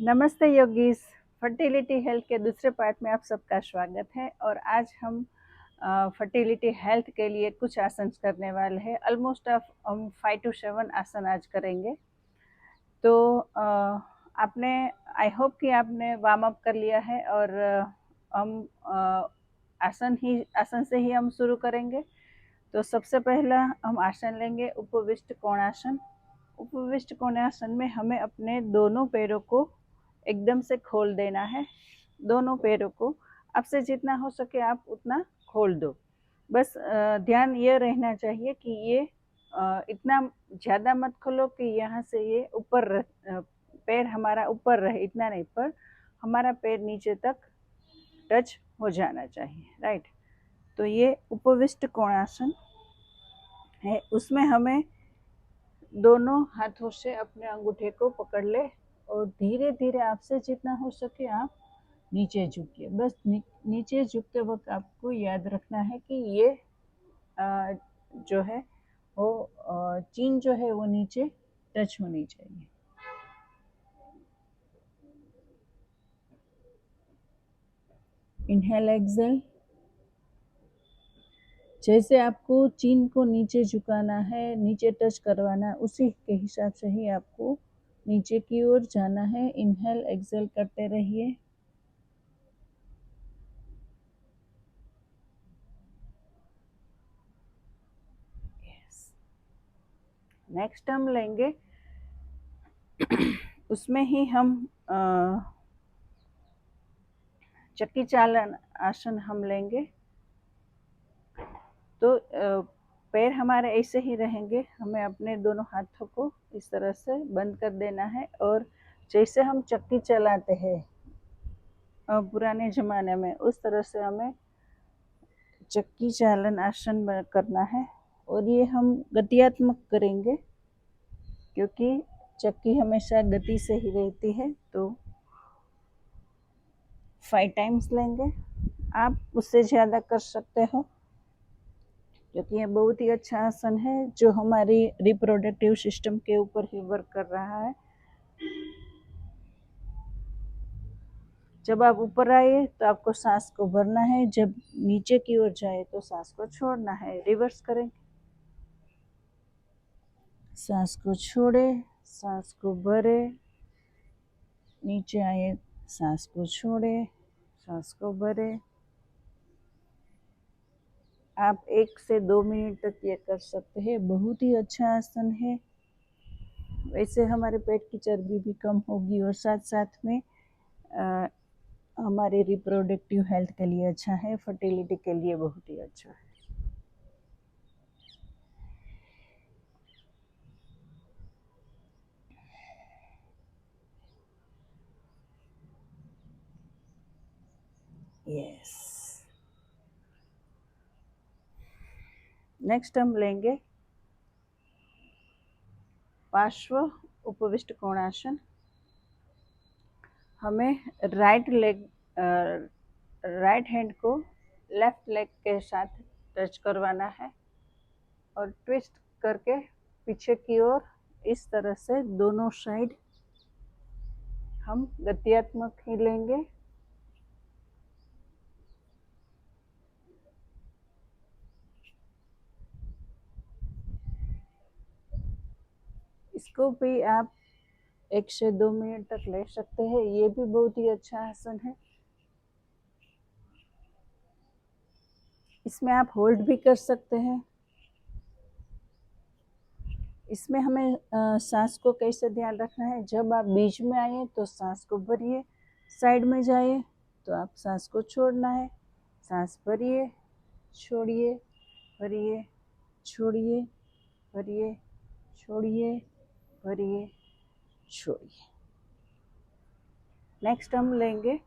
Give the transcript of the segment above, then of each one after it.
नमस्ते yogis. Fertility health के दूसरे पार्ट में आप सबका स्वागत है। और आज हम फर्टिलिटी हेल्थ के लिए कुछ आसन करने वाले हैं। ऑलमोस्ट हम 5 to 7 आसन आज करेंगे। तो आपने आई होप कि आपने वार्म अप कर लिया है और हम आसन से ही हम शुरू करेंगे। तो सबसे पहला हम आसन लेंगे उपविष्ट कोणासन। उपविष्ट कोणासन में हमें अपने दोनों पैरों को एकदम से खोल देना है। दोनों पैरों को आपसे जितना हो सके आप उतना खोल दो। बस ध्यान ये रहना चाहिए कि ये इतना ज़्यादा मत खोलो कि यहाँ से ये ऊपर पैर हमारा ऊपर रहे, इतना नहीं, पर हमारा पैर नीचे तक टच हो जाना चाहिए, राइट। तो ये उपविष्ट कोणासन है। उसमें हमें दोनों हाथों से अपने अंगूठे को पकड़ ले और धीरे धीरे आपसे जितना हो सके आप नीचे झुकिए। बस नीचे झुकते वक्त आपको याद रखना है कि ये जो है वो चीन जो है वो नीचे टच होनी चाहिए। Inhale exhale. जैसे आपको चीन को नीचे झुकाना है, नीचे टच करवाना है, उसी के हिसाब से ही आपको नीचे की ओर जाना है। इनहेल एक्सेल करते रहिए। नेक्स्ट हम लेंगे, उसमें ही हम चक्की चालन आसन हम लेंगे। तो पैर हमारे ऐसे ही रहेंगे। हमें अपने दोनों हाथों को इस तरह से बंद कर देना है और जैसे हम चक्की चलाते हैं पुराने ज़माने में, उस तरह से हमें चक्की चालन आसन करना है। और ये हम गतियात्मक करेंगे क्योंकि चक्की हमेशा गति से ही रहती है। तो 5 टाइम्स लेंगे। आप उससे ज़्यादा कर सकते हो क्योंकि ये बहुत ही अच्छा आसन है जो हमारी रिप्रोडक्टिव सिस्टम के ऊपर ही वर्क कर रहा है। जब आप ऊपर आए तो आपको सांस को भरना है, जब नीचे की ओर जाए तो सांस को छोड़ना है। रिवर्स करें, सांस को छोड़े, सांस को भरे, नीचे आए, सांस को छोड़े, सांस को भरे। आप 1 से 2 मिनट तक ये कर सकते हैं। बहुत ही अच्छा आसन है। वैसे हमारे पेट की चर्बी भी कम होगी और साथ साथ में हमारे रिप्रोडक्टिव हेल्थ के लिए अच्छा है, फर्टिलिटी के लिए बहुत ही अच्छा है। यस। नेक्स्ट हम लेंगे पार्श्व उपविष्ट कोणासन। हमें राइट हैंड को लेफ्ट लेग के साथ टच करवाना है और ट्विस्ट करके पीछे की ओर इस तरह से दोनों साइड हम गतियात्मक ही लेंगे। इसको भी आप 1 से 2 मिनट तक ले सकते हैं। ये भी बहुत ही अच्छा आसन है। इसमें आप होल्ड भी कर सकते हैं। इसमें हमें सांस को कैसे ध्यान रखना है, जब आप बीच में आए तो सांस को भरिए, साइड में जाइए तो आप सांस को छोड़ना है। सांस भरिए, छोड़िए, भरिए, छोड़िए, भरिए, छोड़िए, भरिए, छोड़िए। नेक्स्ट हम लेंगे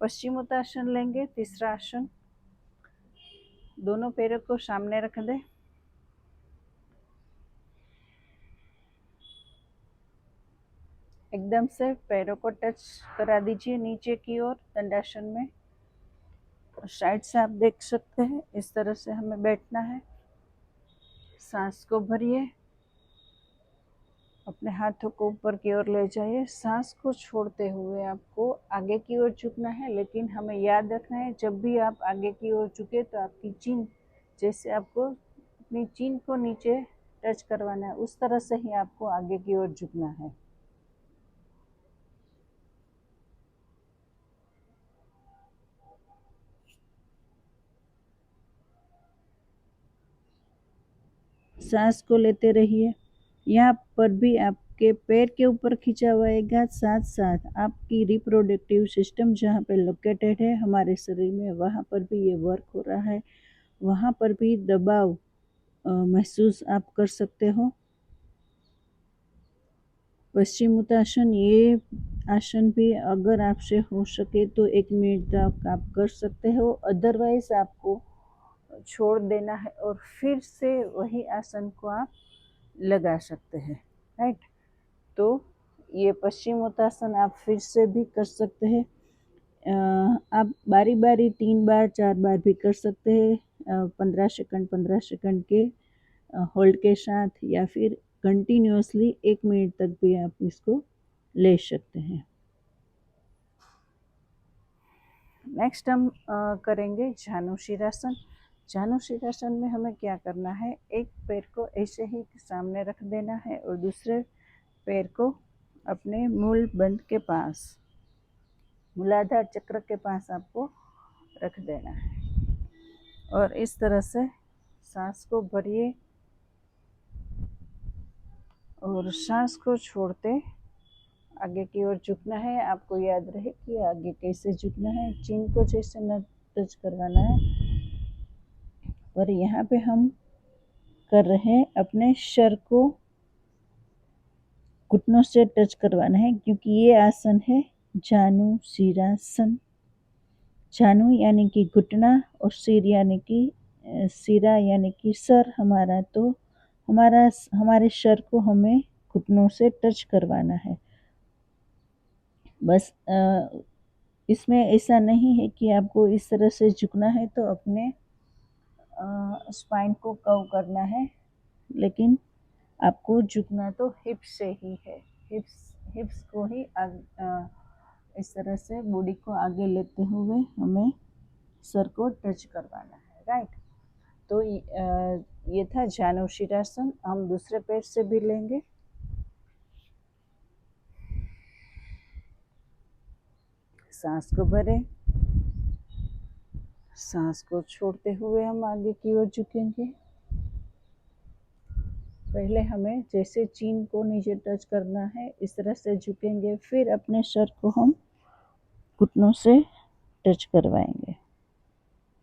पश्चिमोत्तासन लेंगे, तीसरा आसन। दोनों पैरों को सामने रख दें। एकदम से पैरों को टच करा दीजिए नीचे की ओर दंडासन में। साइड से आप देख सकते हैं इस तरह से हमें बैठना है। सांस को भरिए, अपने हाथों को ऊपर की ओर ले जाइए। सांस को छोड़ते हुए आपको आगे की ओर झुकना है, लेकिन हमें याद रखना है जब भी आप आगे की ओर झुके तो आपकी चीन, जैसे आपको अपनी चीन को नीचे टच करवाना है उस तरह से ही आपको आगे की ओर झुकना है। सांस को लेते रहिए। यहाँ पर भी आपके पैर के ऊपर खींचा हुआ साथ साथ आपकी रिप्रोडक्टिव सिस्टम जहाँ पे लोकेटेड है हमारे शरीर में, वहाँ पर भी ये वर्क हो रहा है। वहाँ पर भी दबाव महसूस आप कर सकते हो। पश्चिमोत्तासन, ये आसन भी अगर आपसे हो सके तो 1 मिनट तक आप कर सकते हो, अदरवाइज आपको छोड़ देना है और फिर से वही आसन को आप लगा सकते हैं, राइट। तो ये पश्चिमोत्तासन आप फिर से भी कर सकते हैं। आप बारी बारी 3 बार 4 बार भी कर सकते हैं, 15 सेकंड के होल्ड के साथ, या फिर कंटिन्यूअसली 1 मिनट तक भी आप इसको ले सकते हैं। नेक्स्ट हम करेंगे जानुशिरासन। जानुशिरासन में हमें क्या करना है, एक पैर को ऐसे ही सामने रख देना है और दूसरे पैर को अपने मूल बंध के पास, मूलाधार चक्र के पास आपको रख देना है और इस तरह से सांस को भरिए और सांस को छोड़ते आगे की ओर झुकना है। आपको याद रहे कि आगे कैसे झुकना है, चिन को जैसे न टच करवाना है, और यहाँ पे हम कर रहे हैं अपने सर को घुटनों से टच करवाना है, क्योंकि ये आसन है जानुशिरासन। जानु यानी कि घुटना और सिर यानी कि सिरा यानी कि सर हमारा, तो हमारे सर को हमें घुटनों से टच करवाना है। बस इसमें ऐसा नहीं है कि आपको इस तरह से झुकना है तो अपने स्पाइन को कर्व करना है, लेकिन आपको झुकना तो हिप से ही है। हिप्स को ही इस तरह से बॉडी को आगे लेते हुए हमें सर को टच करवाना है, राइट। तो ये था जानुशिरासन। हम दूसरे पैर से भी लेंगे। सांस को भरें, सांस को छोड़ते हुए हम आगे की ओर झुकेंगे। पहले हमें जैसे चीन को नीचे टच करना है इस तरह से झुकेंगे, फिर अपने सर को हम घुटनों से टच करवाएंगे।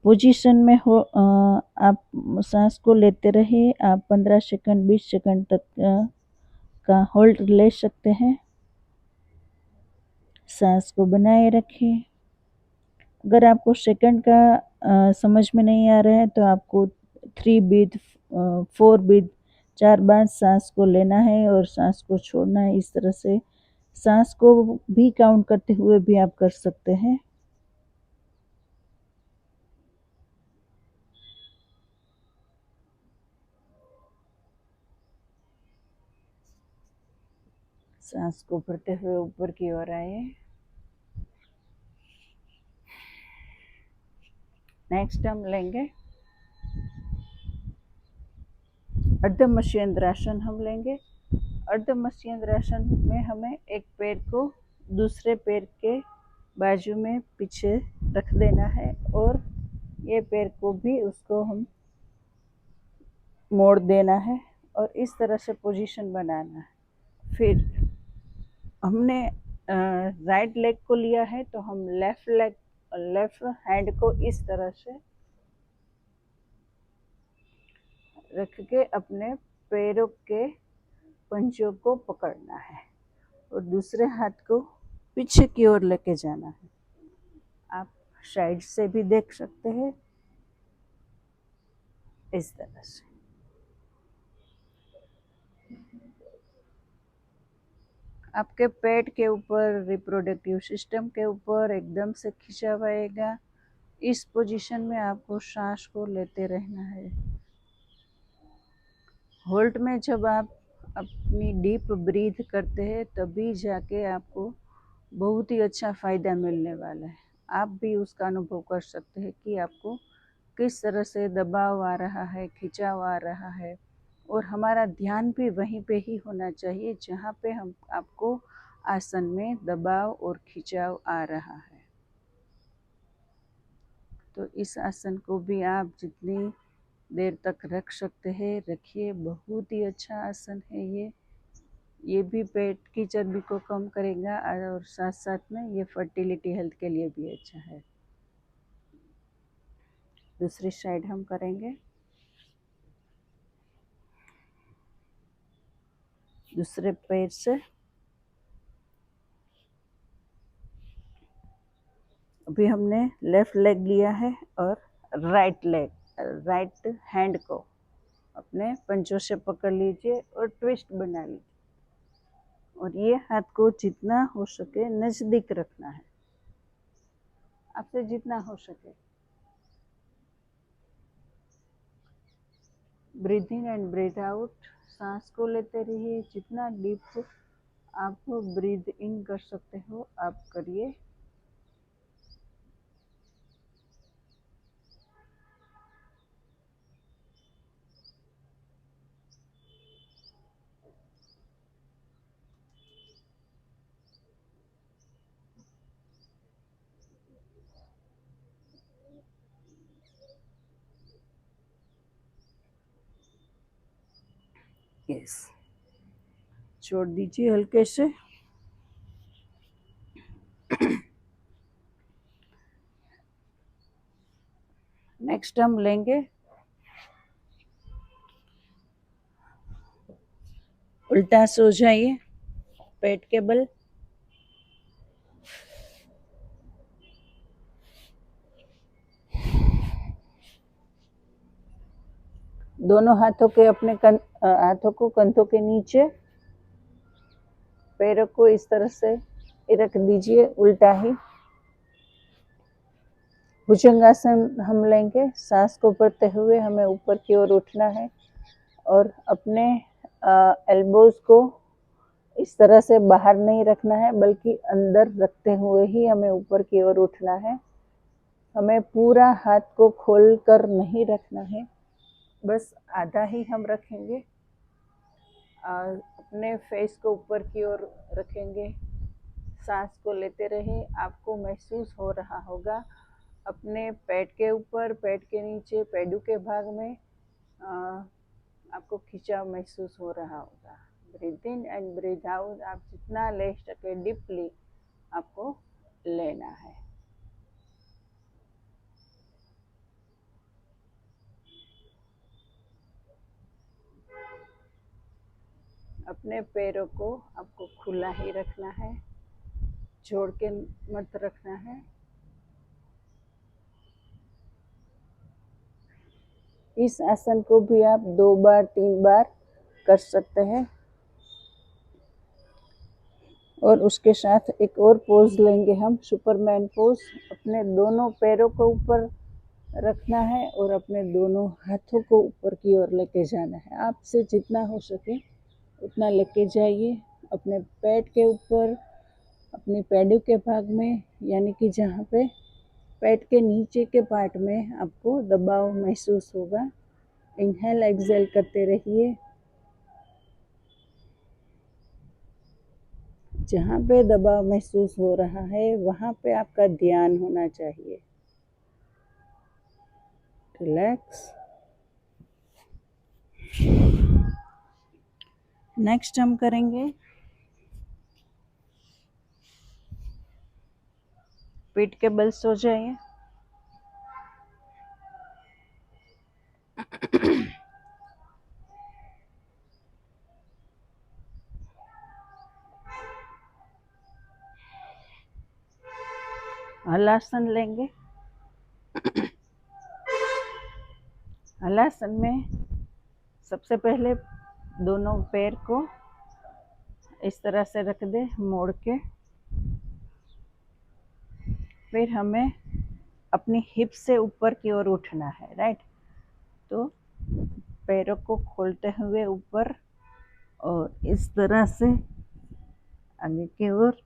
पोजीशन में हो आप सांस को लेते रहिए। आप 15 सेकंड 20 सेकंड तक का होल्ड ले सकते हैं। सांस को बनाए रखें। अगर आपको सेकंड का समझ में नहीं आ रहा है तो आपको 3 ब्रीथ 4 ब्रीथ 4 बार सांस को लेना है और सांस को छोड़ना है। इस तरह से सांस को भी काउंट करते हुए भी आप कर सकते हैं। सांस को भरते हुए ऊपर की ओर आए। नेक्स्ट हम लेंगे अर्ध मत्स्येंद्रासन। हम लेंगे अर्ध मत्स्येंद्रासन में हमें एक पैर को दूसरे पैर के बाजू में पीछे रख देना है और ये पैर को भी उसको हम मोड़ देना है और इस तरह से पोजीशन बनाना है। फिर हमने राइट लेग को लिया है तो हम लेफ्ट हैंड को इस तरह से रख के अपने पैरों के पंजों को पकड़ना है और दूसरे हाथ को पीछे की ओर लेके जाना है। आप साइड से भी देख सकते हैं इस तरह से। आपके पेट के ऊपर, रिप्रोडक्टिव सिस्टम के ऊपर एकदम से खींचा हुआ। इस पोजीशन में आपको सांस को लेते रहना है। होल्ड में जब आप अपनी डीप ब्रीथ करते हैं तभी जाके आपको बहुत ही अच्छा फ़ायदा मिलने वाला है। आप भी उसका अनुभव कर सकते हैं कि आपको किस तरह से दबाव आ रहा है, खिंचाव आ रहा है, और हमारा ध्यान भी वहीं पे ही होना चाहिए जहाँ पे हम आपको आसन में दबाव और खिंचाव आ रहा है। तो इस आसन को भी आप जितनी देर तक रख सकते हैं रखिए। बहुत ही अच्छा आसन है ये भी पेट की चर्बी को कम करेगा और साथ साथ में ये फर्टिलिटी हेल्थ के लिए भी अच्छा है। दूसरी साइड हम करेंगे। दूसरे पैर से अभी हमने लेफ्ट लेग लिया है और राइट हैंड को अपने पंजों से पकड़ लीजिए और ट्विस्ट बना लीजिए, और ये हाथ को जितना हो सके नज़दीक रखना है, आपसे जितना हो सके। Breathe in and breathe out, सांस को लेते रहिए। जितना डीप आप ब्रीथ इन कर सकते हो आप करिए। यस, छोड़ दीजिए हल्के से। नेक्स्ट हम लेंगे उल्टा सो जाइए पेट के बल। दोनों हाथों के अपने हाथों को कंधों के नीचे, पैरों को इस तरह से रख दीजिए उल्टा ही। भुजंगासन हम लेंगे। सांस को भरते हुए हमें ऊपर की ओर उठना है और अपने एल्बोज को इस तरह से बाहर नहीं रखना है बल्कि अंदर रखते हुए ही हमें ऊपर की ओर उठना है। हमें पूरा हाथ को खोल कर नहीं रखना है, बस आधा ही हम रखेंगे। अपने फेस को ऊपर की ओर रखेंगे। सांस को लेते रहे। आपको महसूस हो रहा होगा अपने पेट के ऊपर, पेट के नीचे, पैडू के भाग में आपको खिंचाव महसूस हो रहा होगा। Breathe in and breathe out, आप जितना ले सके डीपली आपको लेना है। अपने पैरों को आपको खुला ही रखना है, जोड़ के मत रखना है। इस आसन को भी आप 2 बार 3 बार कर सकते हैं। और उसके साथ एक और पोज लेंगे हम, सुपरमैन पोज। अपने दोनों पैरों को ऊपर रखना है और अपने दोनों हाथों को ऊपर की ओर लेके जाना है। आपसे जितना हो सके उतना लेके जाइए। अपने पेट के ऊपर, अपनी पैडू के भाग में, यानी कि जहाँ पे पेट के नीचे के पार्ट में आपको दबाव महसूस होगा। इनहेल एक्सहेल करते रहिए। जहाँ पे दबाव महसूस हो रहा है वहाँ पे आपका ध्यान होना चाहिए। रिलैक्स। नेक्स्ट हम करेंगे पीठ के बल सो जाइए। हलासन लेंगे। हलासन में सबसे पहले दोनों पैर को इस तरह से रख दे मोड़ के। फिर हमें अपनी हिप से ऊपर की ओर उठना है, राइट। तो पैरों को खोलते हुए ऊपर और इस तरह से आगे की ओर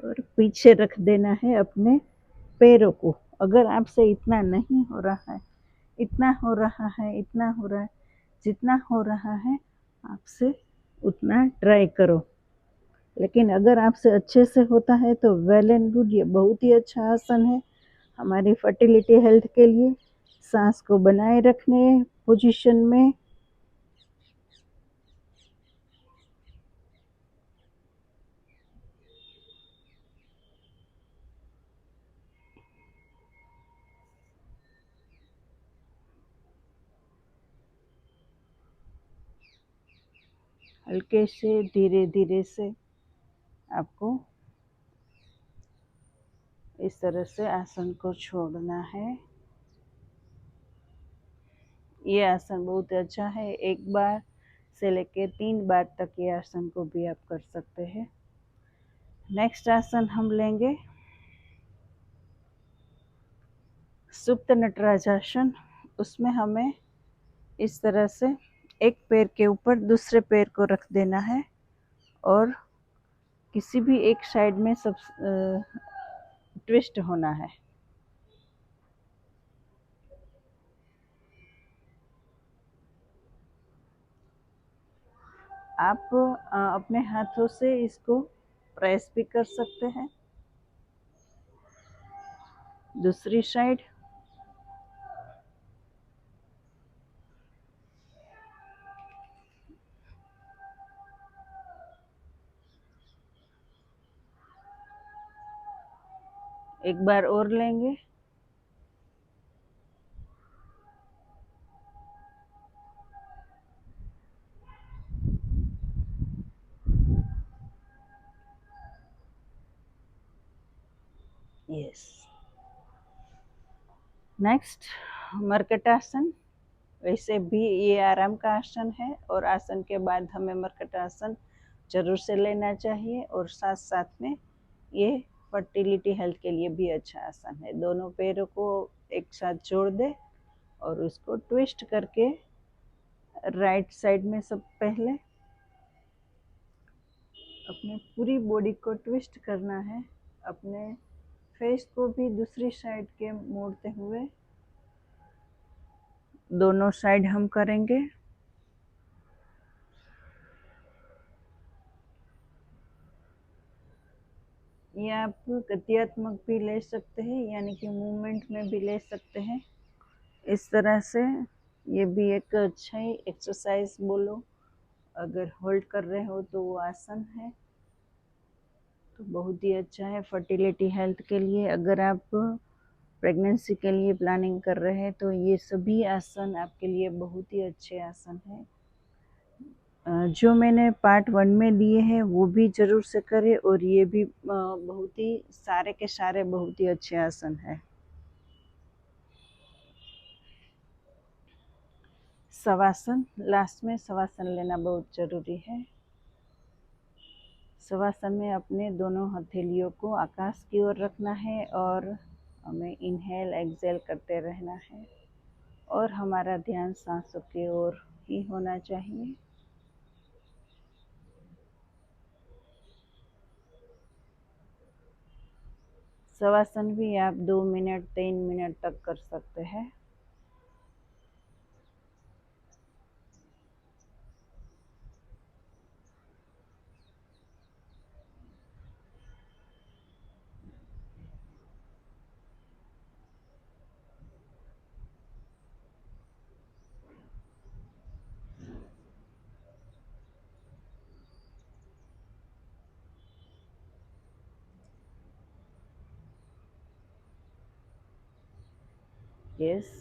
और पीछे रख देना है अपने पैरों को। अगर आपसे इतना नहीं हो रहा है, इतना हो रहा है, इतना हो रहा है, जितना हो रहा है आपसे उतना ट्राई करो। लेकिन अगर आपसे अच्छे से होता है तो वेल एंड गुड, ये बहुत ही अच्छा आसन है हमारी फर्टिलिटी हेल्थ के लिए। सांस को बनाए रखने पोजीशन में हल्के से धीरे धीरे से आपको इस तरह से आसन को छोड़ना है। ये आसन बहुत अच्छा है, एक बार से लेके 3 बार तक ये आसन को भी आप कर सकते हैं। नेक्स्ट आसन हम लेंगे सुप्त नटराज आसन। उसमें हमें इस तरह से एक पैर के ऊपर दूसरे पैर को रख देना है और किसी भी एक साइड में सब ट्विस्ट होना है। आप अपने हाथों से इसको प्रेस भी कर सकते हैं। दूसरी साइड एक बार और लेंगे। यस। नेक्स्ट मर्कटासन। वैसे भी ये आराम का आसन है और आसन के बाद हमें मर्कटासन जरूर से लेना चाहिए और साथ साथ में ये फर्टिलिटी हेल्थ के लिए भी अच्छा आसन है। दोनों पैरों को एक साथ जोड़ दे और उसको ट्विस्ट करके राइट साइड में सब पहले अपने पूरी बॉडी को ट्विस्ट करना है। अपने फेस को भी दूसरी साइड के मोड़ते हुए दोनों साइड हम करेंगे। ये आप गत्यात्मक भी ले सकते हैं, यानी कि मूवमेंट में भी ले सकते हैं। इस तरह से ये भी एक अच्छा ही एक्सरसाइज बोलो। अगर होल्ड कर रहे हो तो वो आसन है तो बहुत ही अच्छा है फर्टिलिटी हेल्थ के लिए। अगर आप प्रेगनेंसी के लिए प्लानिंग कर रहे हैं तो ये सभी आसन आपके लिए बहुत ही अच्छे आसन हैं। जो मैंने पार्ट 1 में दिए हैं वो भी ज़रूर से करें और ये भी बहुत ही सारे के सारे बहुत ही अच्छे आसन हैं। शवासन, लास्ट में शवासन लेना बहुत ज़रूरी है। शवासन में अपने दोनों हथेलियों को आकाश की ओर रखना है और हमें इनहेल एक्सेल करते रहना है और हमारा ध्यान सांसों की ओर ही होना चाहिए। शवासन भी आप 2 मिनट 3 मिनट तक कर सकते हैं। यस,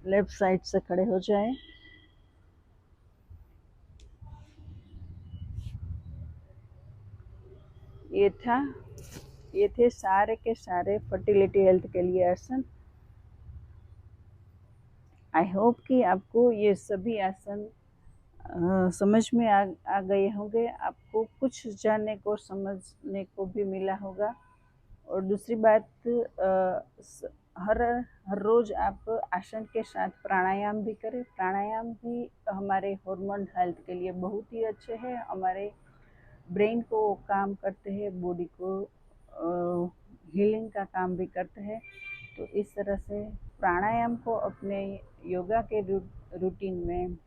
लेफ्ट साइड से खड़े हो जाएं। ये थे सारे के सारे फर्टिलिटी हेल्थ के लिए आसन। आई होप कि आपको ये सभी आसन समझ में आ गए होंगे। आपको कुछ जानने को समझने को भी मिला होगा। और दूसरी बात हर हर रोज़ आप आसन के साथ प्राणायाम भी करें। प्राणायाम भी हमारे हार्मोन हेल्थ के लिए बहुत ही अच्छे हैं। हमारे ब्रेन को काम करते हैं, बॉडी को हीलिंग का काम भी करते हैं। तो इस तरह से प्राणायाम को अपने योगा के रूटीन में,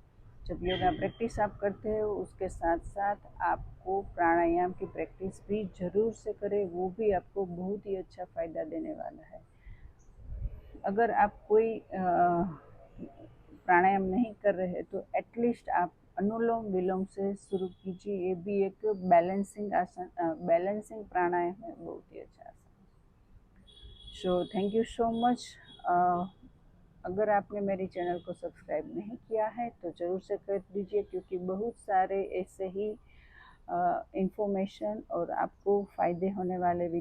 जब योगा प्रैक्टिस आप करते हो उसके साथ साथ आपको प्राणायाम की प्रैक्टिस भी ज़रूर से करें। वो भी आपको बहुत ही अच्छा फ़ायदा देने वाला है। अगर आप कोई प्राणायाम नहीं कर रहे तो एटलीस्ट आप अनुलोम विलोम से शुरू कीजिए। ये भी एक बैलेंसिंग आसन, बैलेंसिंग प्राणायाम है, बहुत ही अच्छा आसन। So thank you so much. अगर आपने मेरी चैनल को सब्सक्राइब नहीं किया है तो ज़रूर से कर दीजिए, क्योंकि बहुत सारे ऐसे ही इंफॉर्मेशन और आपको फ़ायदे होने वाले वीडियो